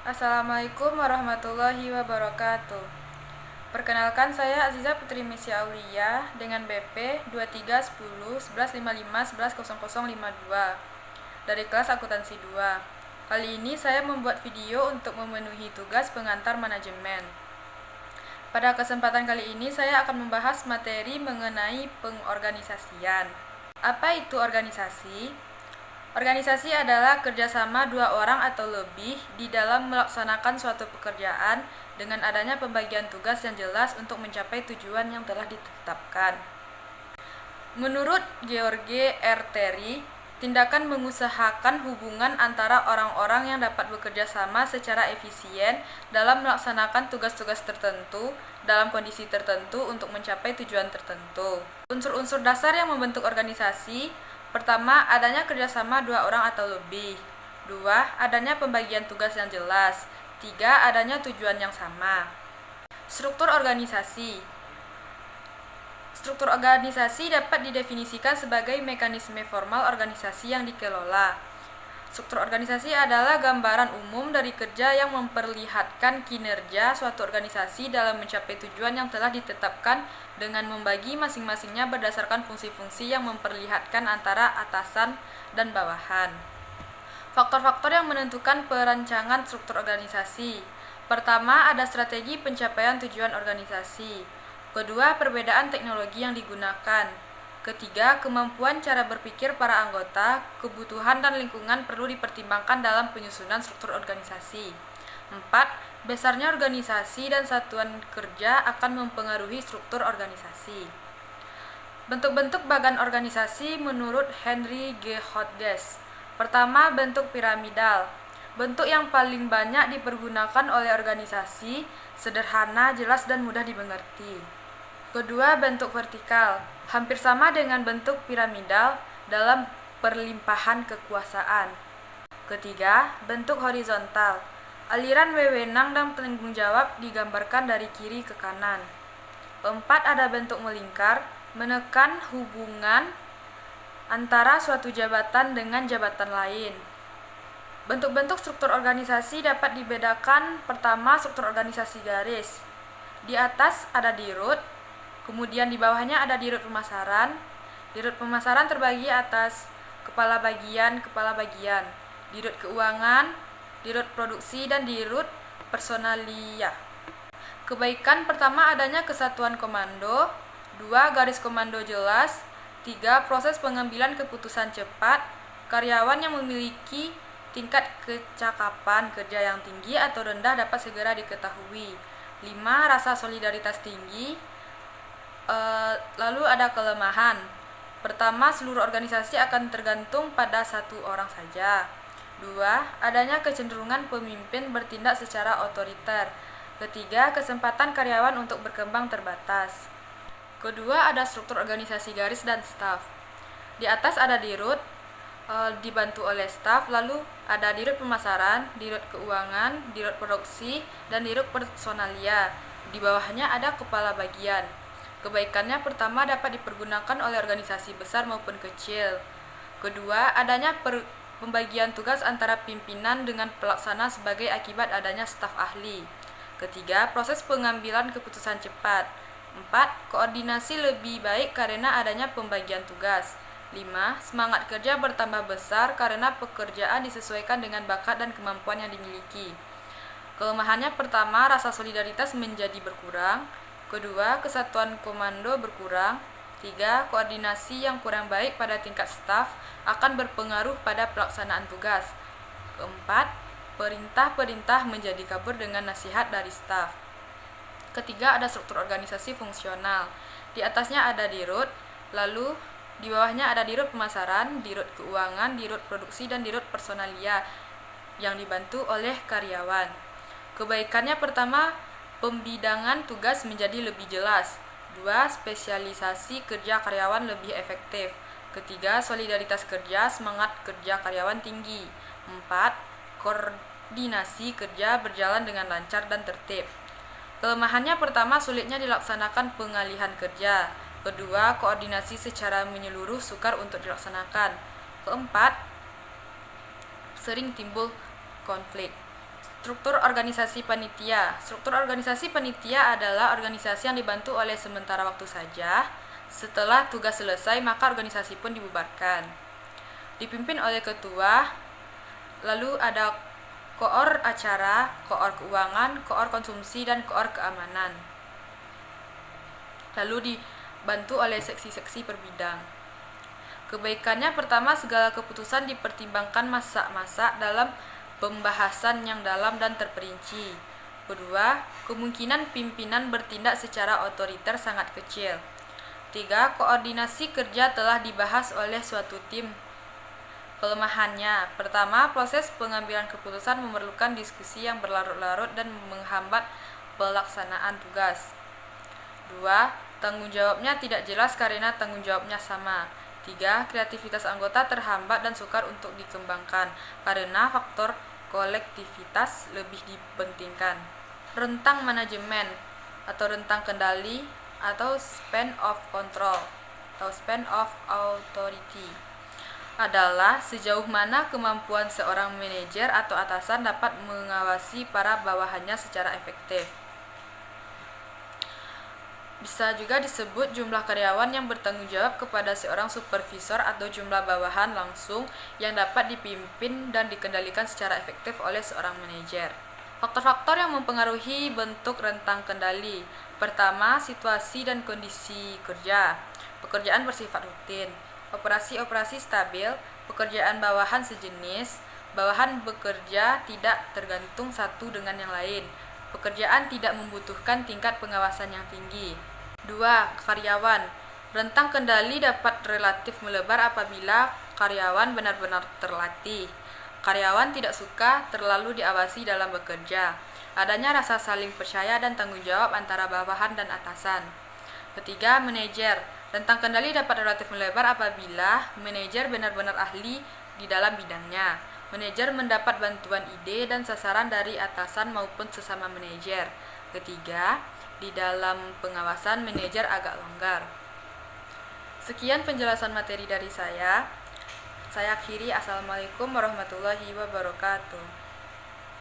Assalamualaikum warahmatullahi wabarakatuh. Perkenalkan, saya Aziza Putri Mesya Aulia dengan BP 23101155110052 dari kelas akuntansi 2. Kali ini saya membuat video untuk memenuhi tugas pengantar manajemen. Pada kesempatan kali ini saya akan membahas materi mengenai pengorganisasian. Apa itu organisasi? Organisasi adalah kerjasama dua orang atau lebih di dalam melaksanakan suatu pekerjaan dengan adanya pembagian tugas yang jelas untuk mencapai tujuan yang telah ditetapkan. Menurut George R. Terry, tindakan mengusahakan hubungan antara orang-orang yang dapat bekerja sama secara efisien dalam melaksanakan tugas-tugas tertentu dalam kondisi tertentu untuk mencapai tujuan tertentu. Unsur-unsur dasar yang membentuk organisasi: pertama, adanya kerjasama dua orang atau lebih. Dua, adanya pembagian tugas yang jelas. Tiga, adanya tujuan yang sama. Struktur organisasi. Struktur organisasi dapat didefinisikan sebagai mekanisme formal organisasi yang dikelola. Struktur organisasi adalah gambaran umum dari kerja yang memperlihatkan kinerja suatu organisasi dalam mencapai tujuan yang telah ditetapkan dengan membagi masing-masingnya berdasarkan fungsi-fungsi yang memperlihatkan antara atasan dan bawahan. Faktor-faktor yang menentukan perancangan struktur organisasi. Pertama, ada strategi pencapaian tujuan organisasi. Kedua, perbedaan teknologi yang digunakan. Ketiga, kemampuan cara berpikir para anggota, kebutuhan dan lingkungan perlu dipertimbangkan dalam penyusunan struktur organisasi. 4. Besarnya organisasi dan satuan kerja akan mempengaruhi struktur organisasi. Bentuk-bentuk bagan organisasi menurut Henry G. Hodges. Pertama, bentuk piramidal. Bentuk yang paling banyak dipergunakan oleh organisasi, sederhana, jelas, dan mudah dimengerti. Kedua, bentuk vertikal. Hampir sama dengan bentuk piramidal dalam perlimpahan kekuasaan. Ketiga, bentuk horizontal. Aliran wewenang dan tanggung jawab digambarkan dari kiri ke kanan. Keempat, ada bentuk melingkar, menekan hubungan antara suatu jabatan dengan jabatan lain. Bentuk-bentuk struktur organisasi dapat dibedakan. Pertama, struktur organisasi garis. Di atas ada dirut, kemudian di bawahnya ada dirut pemasaran. Dirut pemasaran terbagi atas kepala bagian, dirut keuangan, dirut produksi, dan dirut personalia. Kebaikan: pertama, adanya kesatuan komando. Dua, garis komando jelas. Tiga, proses pengambilan keputusan cepat. Karyawan yang memiliki tingkat kecakapan kerja yang tinggi atau rendah dapat segera diketahui. 5. Rasa solidaritas tinggi. Lalu ada kelemahan. Pertama, seluruh organisasi akan tergantung pada satu orang saja. 2. Adanya kecenderungan pemimpin bertindak secara otoriter. Ketiga, kesempatan karyawan untuk berkembang terbatas. Kedua, ada struktur organisasi garis dan staf. Di atas ada dirut, dibantu oleh staf, lalu ada dirut pemasaran, dirut keuangan, dirut produksi, dan dirut personalia. Di bawahnya ada kepala bagian. Kebaikannya: pertama, dapat dipergunakan oleh organisasi besar maupun kecil. Kedua, adanya pembagian tugas antara pimpinan dengan pelaksana sebagai akibat adanya staf ahli. Ketiga, proses pengambilan keputusan cepat. 4. Koordinasi lebih baik karena adanya pembagian tugas. 5. Semangat kerja bertambah besar karena pekerjaan disesuaikan dengan bakat dan kemampuan yang dimiliki. Kelemahannya: pertama, rasa solidaritas menjadi berkurang. Kedua, kesatuan komando berkurang. 3. Koordinasi yang kurang baik pada tingkat staf akan berpengaruh pada pelaksanaan tugas. 4. Perintah-perintah menjadi kabur dengan nasihat dari staf. Ketiga, ada struktur organisasi fungsional. Di atasnya ada dirut, lalu di bawahnya ada dirut pemasaran, dirut keuangan, dirut produksi, dan dirut personalia yang dibantu oleh karyawan. Kebaikannya: pertama, pembidangan tugas menjadi lebih jelas. 2. Spesialisasi kerja karyawan lebih efektif. Ketiga, solidaritas kerja, semangat kerja karyawan tinggi. 4. Koordinasi kerja berjalan dengan lancar dan tertib. Kelemahannya: pertama, sulitnya dilaksanakan pengalihan kerja. Kedua, koordinasi secara menyeluruh sukar untuk dilaksanakan. Keempat, sering timbul konflik. Struktur organisasi panitia. Struktur organisasi panitia adalah organisasi yang dibantu oleh sementara waktu saja. Setelah tugas selesai, maka organisasi pun dibubarkan. Dipimpin oleh ketua, lalu ada koor acara, koor keuangan, koor konsumsi, dan koor keamanan. Lalu dibantu oleh seksi-seksi per bidang. Kebaikannya, pertama, segala keputusan dipertimbangkan masak-masak dalam pembahasan yang dalam dan terperinci. Kedua, kemungkinan pimpinan bertindak secara otoriter sangat kecil. Tiga, koordinasi kerja telah dibahas oleh suatu tim. Kelemahannya, pertama, proses pengambilan keputusan memerlukan diskusi yang berlarut-larut dan menghambat pelaksanaan tugas. Dua, tanggung jawabnya tidak jelas karena tanggung jawabnya sama. Tiga, kreativitas anggota terhambat dan sukar untuk dikembangkan karena faktor kolektivitas lebih dipentingkan. Rentang manajemen atau rentang kendali atau span of control atau span of authority adalah sejauh mana kemampuan seorang manajer atau atasan dapat mengawasi para bawahannya secara efektif. Bisa juga disebut jumlah karyawan yang bertanggung jawab kepada seorang supervisor atau jumlah bawahan langsung yang dapat dipimpin dan dikendalikan secara efektif oleh seorang manajer. Faktor-faktor yang mempengaruhi bentuk rentang kendali. Pertama, situasi dan kondisi kerja. Pekerjaan bersifat rutin. Operasi-operasi stabil. Pekerjaan bawahan sejenis. Bawahan bekerja tidak tergantung satu dengan yang lain. Pekerjaan tidak membutuhkan tingkat pengawasan yang tinggi. 2. Karyawan. Rentang kendali dapat relatif melebar apabila karyawan benar-benar terlatih. Karyawan tidak suka terlalu diawasi dalam bekerja. Adanya rasa saling percaya dan tanggung jawab antara bawahan dan atasan. Ketiga, manajer. Rentang kendali dapat relatif melebar apabila manajer benar-benar ahli di dalam bidangnya. Manajer mendapat bantuan ide dan sasaran dari atasan maupun sesama manajer. Ketiga, di dalam pengawasan manajer agak longgar. Sekian penjelasan materi dari saya. Saya akhiri. Assalamualaikum warahmatullahi wabarakatuh.